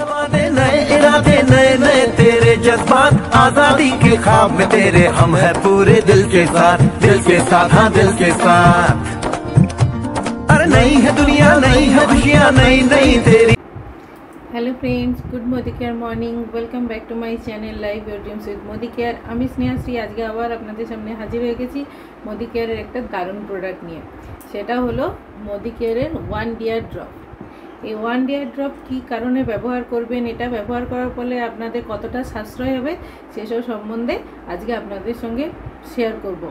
जमाने नए इरादे नए नए तेरे जज्बात आजादी के ख्वाब में तेरे हम है पूरे दिल के साथ हाँ दिल के साथ। अरे नहीं है दुनिया नहीं है खुशियाँ नई नई तेरी। Hello friends, good Modicare morning. Welcome back to my channel live your dreams with Modicare. আমি স্নেহাশ্রী আজকে আবার আপনাদের সামনে হাজির হয়ে গেছি মোদি কেয়ারের একটা দারুণ প্রোডাক্ট নিয়ে। সেটা হলো মোদি কেয়ারের ওয়ান ডিয়ার ড্রপ। এই ওয়ান ডিয়ার ড্রপ কী কারণে ব্যবহার করবেন, এটা ব্যবহার করার ফলে আপনাদের কতটা সাশ্রয় হবে সেসব সম্বন্ধে আজকে আপনাদের সঙ্গে শেয়ার করব।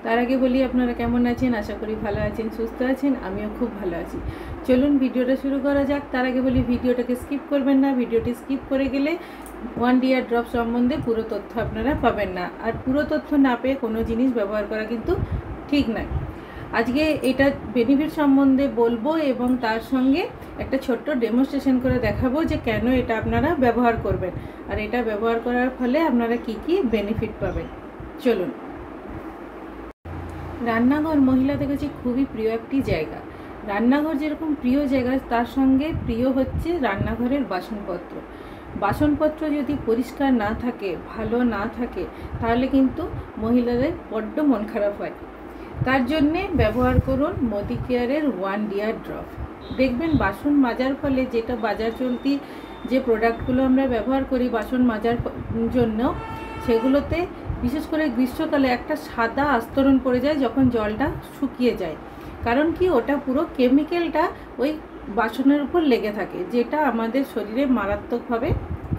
তার আগে বলি আপনারা কেমন আছেন, আশা করি ভালো আছেন, সুস্থ আছেন। আমিও খুব ভালো আছি। চলুন ভিডিওটা শুরু করা যাক। তার আগে বলি ভিডিওটাকে স্কিপ করবেন না। ভিডিওটি স্কিপ করে গেলে ওয়ান ডিয়ার ড্রপ সম্বন্ধে পুরো তথ্য আপনারা পাবেন না, আর পুরো তথ্য না পেয়ে কোনো জিনিস ব্যবহার করা কিন্তু ঠিক নয়। আজকে এটা বেনিফিট সম্বন্ধে বলবো এবং তার সঙ্গে একটা ছোট্ট ডেমনস্ট্রেশন করে দেখাবো যে কেন এটা আপনারা ব্যবহার করবেন আর এটা ব্যবহার করার ফলে আপনারা কি কি বেনিফিট পাবেন। চলুন। রান্নাঘর মহিলাদের কাছে খুবই প্রিয় একটি জায়গা। রান্নাঘর যেরকম প্রিয় জায়গা, তার সঙ্গে প্রিয় হচ্ছে রান্নাঘরের বাসনপত্র যদি পরিষ্কার না থাকে, ভালো না থাকে, তাহলে কিন্তু মহিলাদের বড্ড মন খারাপ হয়। তার জন্যে ব্যবহার করুন মোদি কেয়ারের ওয়ান ডিয়ার ড্রপ। দেখবেন বাসন মাজার ফলে, যেটা বাজার চলতি যে প্রোডাক্টগুলো আমরা ব্যবহার করি বাসন মাজার জন্য, সেগুলোতে বিশেষ করে গ্রীষ্মকালে একটা সাদা আস্তরণ পড়ে যায় যখন জলটা শুকিয়ে যায়। কারণ কি, ওটা পুরো কেমিক্যালটা ওই বাসনের উপর লেগে থাকে, যেটা আমাদের শরীরে মারাত্মকভাবে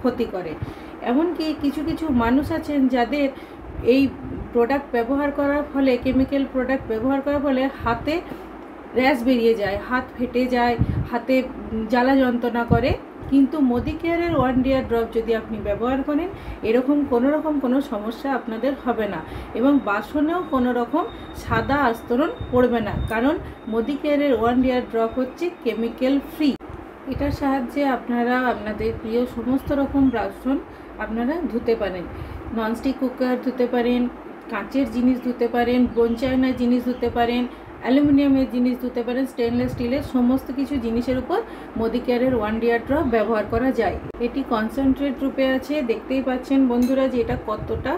ক্ষতি করে। এমনকি কিছু কিছু মানুষ আছেন যাদের এই প্রোডাক্ট ব্যবহার করার ফলে, কেমিক্যাল প্রোডাক্ট ব্যবহার করার ফলে হাতে র্যাশ বেরিয়ে যায়, হাত ফেটে যায়, হাতে জ্বালা যন্ত্রণা করে। কিন্তু মোদি কেয়ারের ওয়ান ডিয়ার ড্রপ যদি আপনি ব্যবহার করেন, এরকম কোনো সমস্যা আপনাদের হবে না এবং বাসনেও কোনো রকম সাদা আস্তরণ পড়বে না। কারণ মোদি কেয়ারের ওয়ান ডিয়ার ড্রপ হচ্ছে কেমিক্যাল ফ্রি। এটার সাহায্যে আপনারা আপনাদের প্রিয় সমস্ত রকম বাসন আপনারা ধুতে পারেন। ননস্টিক কুকার ধুতে পারেন, কাঁচের জিনিস ধুতে পারেন, বোন চায়নার জিনিস ধুতে পারেন, অ্যালুমিনিয়ামের জিনিস ধুতে পারেন, স্টেনলেস স্টিলের সমস্ত কিছু জিনিসের উপর মোদি কেয়ারের ওয়ান ডিয়ার ড্রপ ব্যবহার করা যায়। এটি কনসেন্ট্রেট রূপে আছে, দেখতেই পাচ্ছেন বন্ধুরা যে এটা কতটা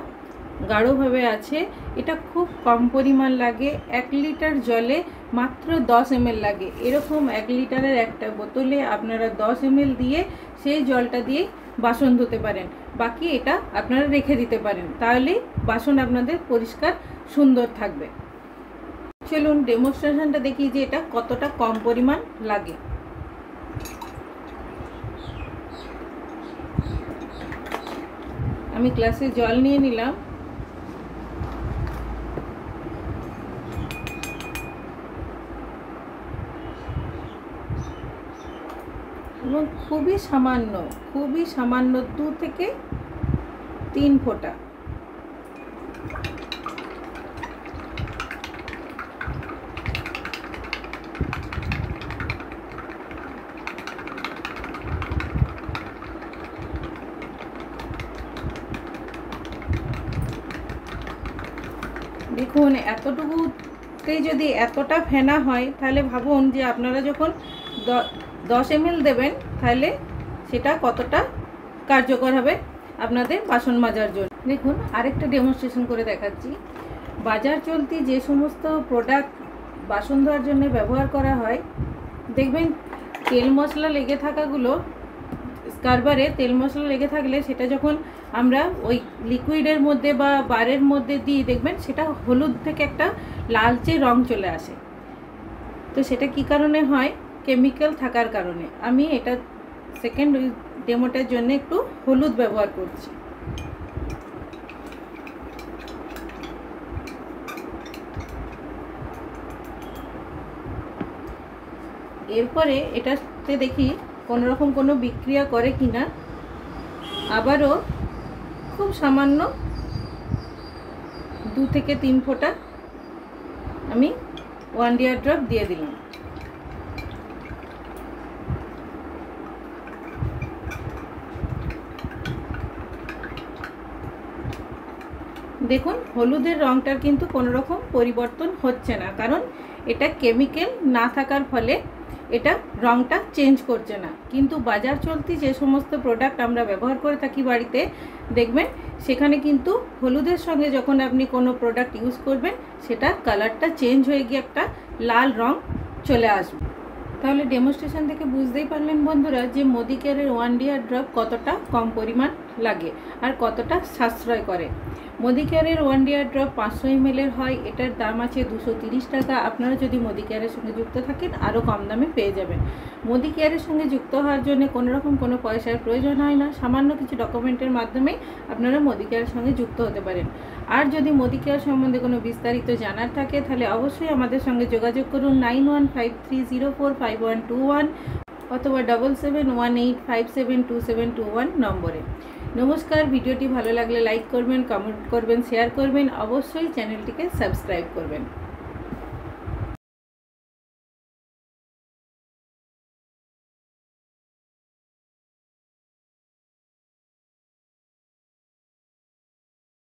গাঢ়ভাবে আছে। এটা খুব কম পরিমাণ লাগে, 1 লিটার জলে মাত্র 10 ml লাগে। এরকম 1 লিটারের একটা বোতলে আপনারা 10 ml দিয়ে সেই জলটা দিয়ে বাসন ধুতে পারেন। বাকি এটা আপনারা রেখে দিতে পারেন, তাহলে বাসন আপনাদের পরিষ্কার সুন্দর থাকবে। চলুন ডেমনস্ট্রেশনটা দেখি যে এটা কতটা কম পরিমাণ লাগে। আমি গ্লাসে জল নিয়ে নিলাম এবং খুবই সামান্য 2 থেকে 3 ফোঁটা দেখুন। এতটুকুতে যদি এতটা ফেনা হয়, তাহলে ভাবুন যে আপনারা যখন 10 ml দেবেন তাহলে সেটা কতটা কার্যকর হবে আপনাদের বাসন মাজার জন্য। দেখুন আরেকটা ডেমনস্ট্রেশন করে দেখাচ্ছি। বাজার চলতি যে সমস্ত প্রোডাক্ট বাসন ধোয়ার জন্য ব্যবহার করা হয়, দেখবেন তেল মশলা লেগে থাকাগুলো, স্কারবারে তেল মশলা লেগে থাকলে সেটা যখন আমরা ওই লিকুইডের মধ্যে বা বারের মধ্যে দিই, দেখবেন সেটা হলুদ থেকে একটা লালচে রং চলে আসে। তো সেটা কি কারণে হয়? কেমিক্যাল থাকার কারণে। আমি এটা সেকেন্ড ডেমোটার জন্য একটু হলুদ ব্যবহার করছি। এরপরে এটাতে দেখি কোনোরকম কোনো বিক্রিয়া করে কিনা। আবারও খুব সামান্য 2 থেকে 3 ফোঁটা আমি ওয়ান ডিয়ার ড্রপ দিয়ে দিলাম। দেখুন হলুদের রঙটার কিন্তু কোনো রকম পরিবর্তন হচ্ছে না, কারণ এটা কেমিক্যাল না থাকার ফলে এটা রঙটা চেঞ্জ করছে না। কিন্তু বাজার চলতি যে সমস্ত প্রোডাক্ট আমরা ব্যবহার করে থাকি বাড়িতে, দেখবেন সেখানে কিন্তু হলুদের সঙ্গে যখন আপনি কোনো প্রোডাক্ট ইউজ করবেন সেটা কালারটা চেঞ্জ হয়ে গিয়ে একটা লাল রং চলে আসবে। তাহলে ডেমনস্ট্রেশন থেকে বুঝতেই পারলেন বন্ধুরা যে মোদি কেয়ারের 1 ডিয়ার ড্রপ কতটা কম পরিমাণ লাগে আর কতটা সাশ্রয় করে। মোদি কেয়ারের 1 ডিয়ার ড্রপ 500 ml হয়, এটার দাম আছে 230 টাকা। আপনারা যদি মোদি কেয়ারের সঙ্গে যুক্ত থাকেন আরও কম দামে পেয়ে যাবেন। মোদি কেয়ারের সঙ্গে যুক্ত হওয়ার জন্য কোনো রকম কোনো পয়সার প্রয়োজন হয় না, সামান্য কিছু ডকুমেন্টের মাধ্যমে আপনারা মোদি কেয়ারের সঙ্গে যুক্ত হতে পারেন। আর যদি মোদি কেয়ার সম্বন্ধে কোনো বিস্তারিত জানার থাকে তাহলে অবশ্যই আমাদের সঙ্গে যোগাযোগ করুন 9153045121 অথবা 7718572721 নম্বরে। নমস্কার, ভিডিওটি ভালো লাগলে লাইক করবেন, কমেন্ট করবেন, শেয়ার করবেন, অবশ্যই চ্যানেলটিকে সাবস্ক্রাইব করবেন।